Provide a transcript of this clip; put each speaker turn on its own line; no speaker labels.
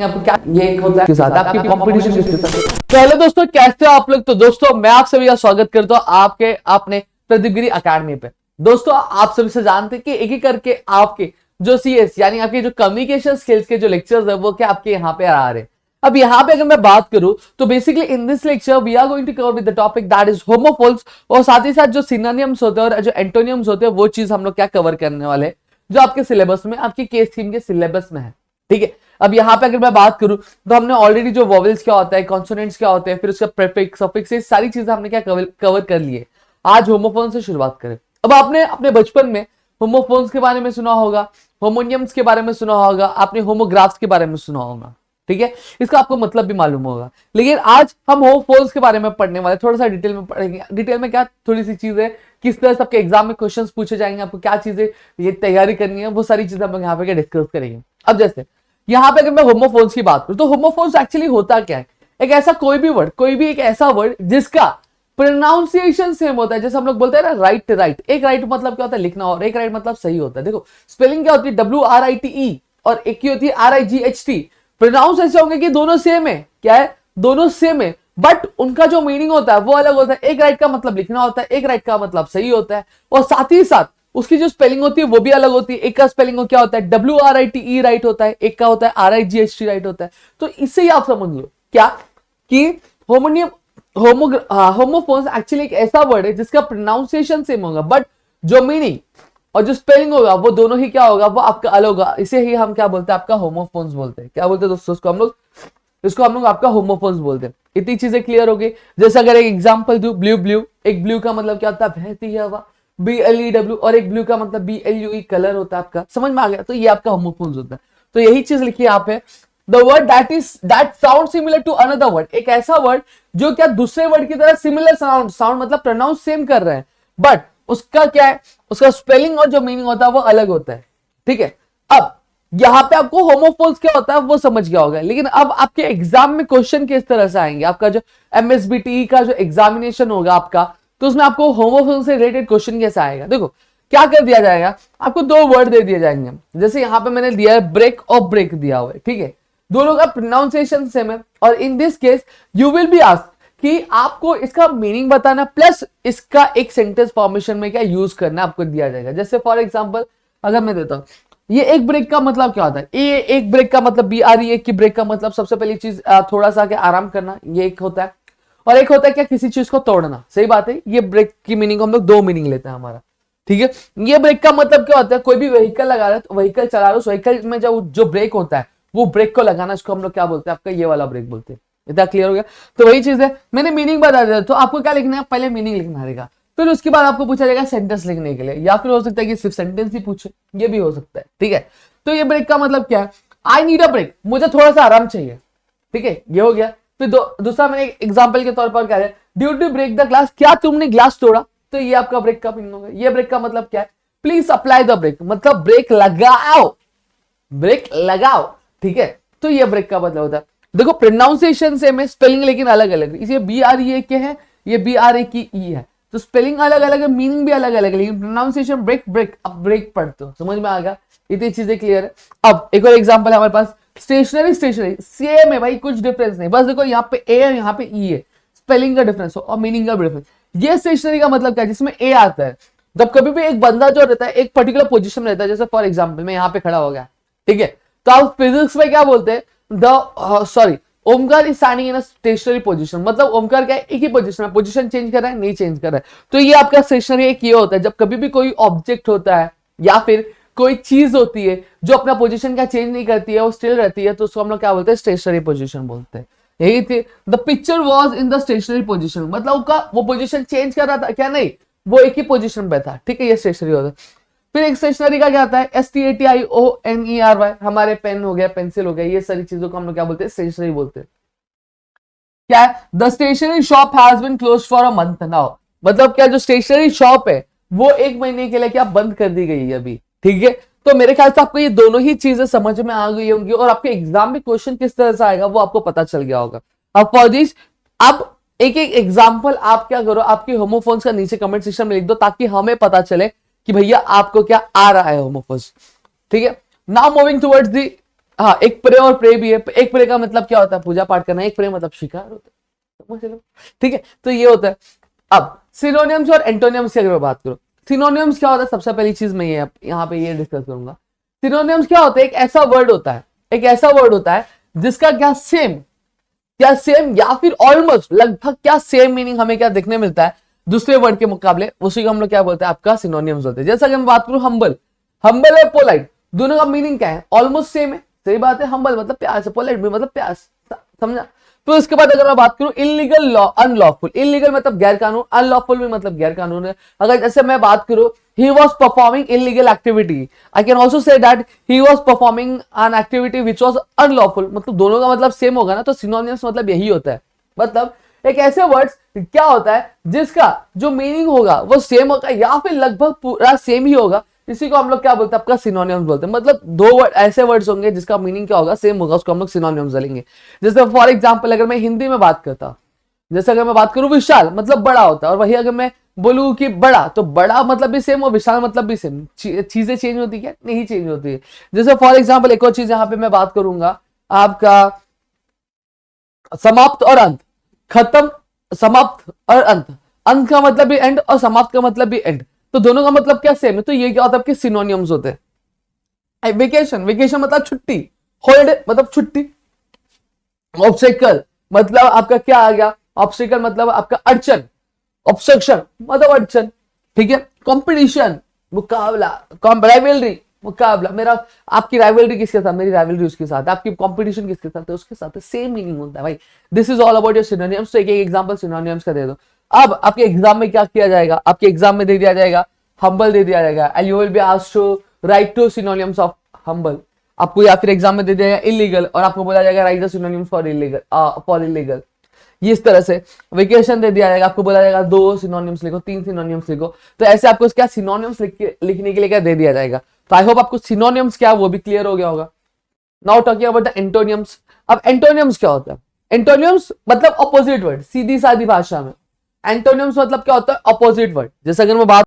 आपको क्या ये एक होता है के साथ आपकी कंपटीशन के साथ। पहले दोस्तों कैसे हो आप लोग। तो दोस्तों मैं आप सभी का स्वागत करता हूं आपके अपने प्रदीप गिरी अकेडमी पे। दोस्तों आप सभी से जानते हैं कि एक एक करके आपके जो सीएस यानी आपके जो कम्युनिकेशन स्किल्स के जो लेक्चर्स है वो क्या आपके यहाँ पे आ रहे हैं। अब यहाँ पे अगर मैं बात करूं तो basically in this lecture we are going to cover with the topic that is homophones, और साथ ही साथ जो सिनोनिम्स होते हैं और जो एंटोनियम्स होते हैं वो चीज हम लोग क्या कवर करने वाले हैं जो आपके सिलेबस में आपके केस थीम के सिलेबस में है। ठीक है, अब यहाँ पे अगर मैं बात करूं तो हमने ऑलरेडी जो वॉवेल्स क्या होता है, कॉन्सोनेंट्स क्या होते हैं, फिर उसका प्रीफिक्स सफिक्स, ये सारी चीजें हमने क्या कवर कर लिए। आज होमोफोन से शुरुआत करें। अब आपने अपने बचपन में होमोफोन्स के बारे में सुना होगा, होमोनियम्स के बारे में सुना होगा, आपने होमोग्राफ्स के बारे में सुना होगा। ठीक है, इसका आपको मतलब भी मालूम होगा, लेकिन आज हम होमोफोन्स के बारे में पढ़ने वाले, थोड़ा सा डिटेल में पढ़ेंगे। डिटेल में क्या थोड़ी सी चीजें, किस तरह से आपके एग्जाम में क्वेश्चंस पूछे जाएंगे, आपको क्या चीजें ये तैयारी करनी है, वो सारी चीजें हम यहाँ पे डिस्कस करेंगे। अब जैसे यहाँ पे अगर मैं होमोफोन्स की बात करूं तो होमोफोन्स एक्चुअली होता क्या है, एक ऐसा कोई भी वर्ड, कोई भी एक ऐसा वर्ड जिसका प्रोनाउंसिएशन सेम होता है। जैसे हम लोग बोलते हैं ना राइट राइट, एक राइट मतलब क्या होता है लिखना, और एक राइट मतलब सही होता है। देखो स्पेलिंग क्या होती है WRITE, और एक की होती है RIGHT। प्रोनाउंस ऐसे होंगे कि दोनों सेम है, क्या है दोनों सेम है, बट उनका जो मीनिंग होता है वो अलग होता है। एक राइट का मतलब लिखना होता है, एक राइट का मतलब सही होता है, और साथ ही साथ उसकी जो स्पेलिंग होती है वो भी अलग होती है। एक का स्पेलिंग क्या होता है WRITE राइट होता है, एक का होता है RIGHT राइट होता है। तो इससे ही आप समझ लो क्या कि होमोफोन्स एक्चुअली एक ऐसा वर्ड है जिसका प्रोनाउंसिएशन सेम होगा, बट जो मीनिंग और जो स्पेलिंग होगा वो दोनों ही क्या होगा, वो आपका अलग होगा। इसे ही हम क्या बोलते हैं, आपका होमोफोन्स बोलते हैं। क्या बोलते हैं दोस्तों इसको हम लोग आपका होमोफोन्स बोलते हैं। इतनी चीजें क्लियर हो गई। जैसे अगर एक एग्जांपल दूं, ब्लू ब्लू, एक ब्लू का मतलब क्या होता है बहती है हवा, BLEW, और एक ब्लू का मतलब BLUE कलर होता है आपका। समझ में आ गया, तो ये आपका होमोफोन्स होता है। तो यही चीज लिखी है यहाँ पे, the word that sound similar to another word, एक ऐसा वर्ड जो क्या दूसरे वर्ड की तरह सिमिलर साउंड मतलब प्रोनाउंस सेम कर रहे हैं, बट उसका क्या है, उसका स्पेलिंग और जो मीनिंग होता है वो अलग होता है। ठीक है, अब यहां पे आपको होमोफोन्स क्या होता है वो समझ गया होगा, लेकिन अब आपके एग्जाम में क्वेश्चन किस तरह से आएंगे। आपका जो MSBTE का जो एग्जामिनेशन होगा आपका, तो उसमें आपको होमोफोन से रिलेटेड क्वेश्चन कैसे आएगा। देखो क्या कर दिया जाएगा, आपको दो वर्ड दे दिए जाएंगे। जैसे यहां पे मैंने दिया है ब्रेक और ब्रेक दिया हुआ है। ठीक है, दोनों का प्रोनाउंसिएशन सेम है, और in this case you will be asked कि आपको इसका मीनिंग बताना प्लस इसका एक सेंटेंस फॉर्मेशन में क्या यूज करना आपको दिया जाएगा। जैसे फॉर एग्जांपल अगर मैं देता हूं, ये एक ब्रेक का मतलब क्या होता है, ये एक ब्रेक का मतलब BRE, एक की ब्रेक का मतलब सबसे पहली चीज थोड़ा सा क्या आराम करना, ये एक होता है। और एक होता है क्या किसी चीज को तोड़ना। सही बात है, ये ब्रेक की मीनिंग हम लोग दो मीनिंग लेते हैं हमारा। ठीक है, ये ब्रेक का मतलब क्या होता है, कोई भी व्हीकल लगा रहा है तो व्हीकल चला रहा है, उस व्हीकल में जो ब्रेक होता है वो ब्रेक को लगाना, इसको हम लोग क्या बोलते हैं, आपका ये वाला ब्रेक बोलते हैं। इतना क्लियर हो गया। तो वही चीज है, मैंने मीनिंग बता दिया, तो आपको क्या लिखना है, पहले मीनिंग लिखना रहेगा, फिर उसके बाद आपको पूछा जाएगा सेंटेंस लिखने के लिए, या फिर हो सकता है कि सिर्फ सेंटेंस ही पूछे, ये भी हो सकता है। ठीक है, तो ये ब्रेक का मतलब क्या है, आई नीड अ ब्रेक, मुझे थोड़ा सा आराम चाहिए। ठीक है, ये हो गया। फिर दूसरा मैंने एग्जांपल के तौर पर क्या है, due to break the glass, क्या तुमने ग्लास तोड़ा, तो ये आपका ब्रेक का मीनिंग होगा। ये ब्रेक का मतलब क्या है, प्लीज अप्लाई द ब्रेक, मतलब ब्रेक लगाओ, ब्रेक लगाओ। ठीक है, तो ये ब्रेक का मतलब होता है। देखो प्रोनाउंसिएशन सेम है, स्पेलिंग लेकिन अलग अलग है। इसे BRE के है, ये BRAKE है, तो स्पेलिंग अलग अलग है, मीनिंग भी अलग अलग है, लेकिन प्रोनाउंसिएशन ब्रेक ब्रेक, अब ब्रेक पढ़ते हो, समझ में आ गया। इतनी चीजें क्लियर है। अब एक और एग्जांपल है हमारे पास, स्टेशनरी सेम है भाई, कुछ डिफरेंस नहीं, बस देखो यहाँ पे A है यहाँ पे E है, स्पेलिंग का डिफरेंस हो और मीनिंग का डिफरेंस। ये स्टेशनरी का मतलब क्या है, जिसमें A आता है, जब कभी भी एक बंदा जो रहता है एक पर्टिकुलर पोजीशन में रहता है, जैसे फॉर एग्जांपल मैं यहाँ पे खड़ा हो गया, ठीक है, तो आप फिजिक्स में क्या बोलते हैं, Omkar is standing in a stationary position, मतलब ओमकार क्या है, एक ही पोजीशन में, पोजीशन चेंज कर रहा है, नहीं चेंज कर रहा है। तो ये आपका स्टेशनरी एक ये होता है, जब कभी भी कोई ऑब्जेक्ट होता है या फिर कोई चीज होती है जो अपना पोजीशन क्या चेंज नहीं करती है, वो स्टिल रहती है, तो उसको हम लोग क्या बोलते हैं, स्टेशनरी पोजीशन बोलते हैं। यही थी, the picture was in the stationary position, मतलब वो पोजीशन चेंज कर रहा था क्या, नहीं, वो एक ही पोजीशन पे था। ठीक है, ये स्टेशनरी होता है। फिर एक स्टेशनरी का क्या आता है, STATIONERY, हमारे पेन हो गया, पेंसिल हो गया, ये सारी चीजों को हम लोग क्या बोलते हैं, स्टेशनरी बोलते हैं। क्या है, the stationery shop has been closed for a month now, मतलब क्या जो स्टेशनरी शॉप है वो एक महीने के लिए क्या बंद कर दी गई है अभी। ठीक है, तो मेरे ख्याल से आपको ये दोनों ही चीजें समझ में आ गई होंगी, और आपके एग्जाम में क्वेश्चन किस तरह से आएगा वो आपको पता चल गया होगा। अब फॉर दिस, अब एक एक एग्जाम्पल आप क्या करो, आपके होमोफोन्स का नीचे कमेंट सेक्शन में लिख दो, ताकि हमें पता चले कि भैया आपको क्या आ रहा है होमोफोन्स। ठीक है, नाउ मूविंग टुवर्ड्स दी हाँ, एक प्रे और प्रे भी है। एक प्रे का मतलब क्या होता है? पूजा पाठ करना। एक प्रे मतलब शिकार होता है, समझ लो। ठीक है, तो ये होता है। अब सिनोनियम्स और एंटोनियम्स की अगर मैं बात करूं, सिनोनियम्स क्या होता है? सबसे पहली चीज मैं ये यहाँ पे ये डिस्कस करूंगा। सिनोनियम्स क्या होता है? एक ऐसा वर्ड होता है, एक ऐसा वर्ड होता है जिसका क्या सेम या फिर ऑलमोस्ट लगभग क्या सेम मीनिंग हमें क्या देखने मिलता है दूसरे वर्ड के मुकाबले, उसी को हम लोग क्या बोलते हैं? आपका सिनोनियम्स बोलते हैं। जैसा कि मैं बात करूं हम्बल, हम्बल और पोलाइट, दोनों का मीनिंग क्या है? ऑलमोस्ट सेम है, सही बात है। हम्बल मतलब प्यार से, पोलाइट भी मतलब प्यार से, समझा? तो इसके बाद अगर मैं बात करूं इलीगल लॉ, अनलॉफुल, इलीगल मतलब गैर कानून, अनलॉफुल भी मतलब गैर कानून है। अगर जैसे मैं बात करूं he was performing illegal activity, I can also say that he was performing an activity which was unlawful, मतलब दोनों का मतलब सेम होगा ना, तो सिनोनिम्स मतलब यही होता है। मतलब एक ऐसे वर्ड्स क्या होता है जिसका जो मीनिंग होगा वो सेम होगा या फिर लगभग पूरा सेम ही होगा, इसी को हम लोग क्या बोलते हैं? आपका सिनोनिम्स बोलते हैं। मतलब दो वर्ड ऐसे वर्ड्स होंगे जिसका मीनिंग क्या होगा? सेम होगा, उसको हम लोग सिनोनिम्स बोलेंगे। जैसे फॉर एग्जांपल अगर मैं हिंदी में बात करता, जैसे अगर मैं बात करूं विशाल मतलब बड़ा होता है, और वही अगर मैं बोलूं कि बड़ा, तो बड़ा मतलब भी सेम और विशाल मतलब भी सेम। चीजें चेंज होती क्या? नहीं चेंज होती है। जैसे फॉर एग्जांपल एक और चीज यहां पे मैं बात करूंगा, आपका समाप्त और अंत, खत्म, समाप्त और अंत, अंत का मतलब भी एंड और समाप्त का मतलब भी एंड, तो दोनों का मतलब क्या? सेम है। तो ये क्या होता है? आपके सिनोनियम्स होते हैं। वेकेशन, वेकेशन मतलब छुट्टी, हॉलिडे मतलब छुट्टी, ऑब्स्टेकल मतलब आपका क्या आ गया? ऑब्स्टेकल मतलब आपका अड़चन, ऑब्स्ट्रक्शन मतलब अड़चन, ठीक है। कंपटीशन मुकाबला, राइवलरी मुकाबला, मेरा आपकी राइवलरी किसके साथ? मेरी राइवलरी उसके साथ। आपकी कंपटीशन किसके साथ है? उसके साथ। सेम मीनिंग होता है भाई। This is all about your synonyms. तो एक एग्जांपल सिनोनिम्स का दे दो। अब आपके एग्जाम में क्या किया जाएगा? आपके एग्जाम में दे दिया जाएगा हम्बल दे दिया जाएगा, and you will be asked to write to synonyms of humble. आपको या फिर एग्जाम में दे दिया जाएगा इलीगल, और आपको बोला जाएगा right the synonyms for illegal, for illegal. ये इस तरह से वेकेशन दे दिया जाएगा, आपको बोला जाएगा 2 सिनोनिम्स लिखो, 3 सिनोनिम्स लिखो। तो ऐसे आपको क्या सिनोनिम्स लिखने के लिए क्या दे दिया जाएगा। तो आई होप आपको सिनोनिम्स क्या वो भी क्लियर हो गया होगा। Now talking about the एंटोनियम्स। अब एंटोनियम्स क्या होता है? एंटोनियम्स मतलब अपोजिट वर्ड, सीधी सादी भाषा में एंटोनियम्स मतलब क्या होता है? Opposite word. जैसे अगर मैं बात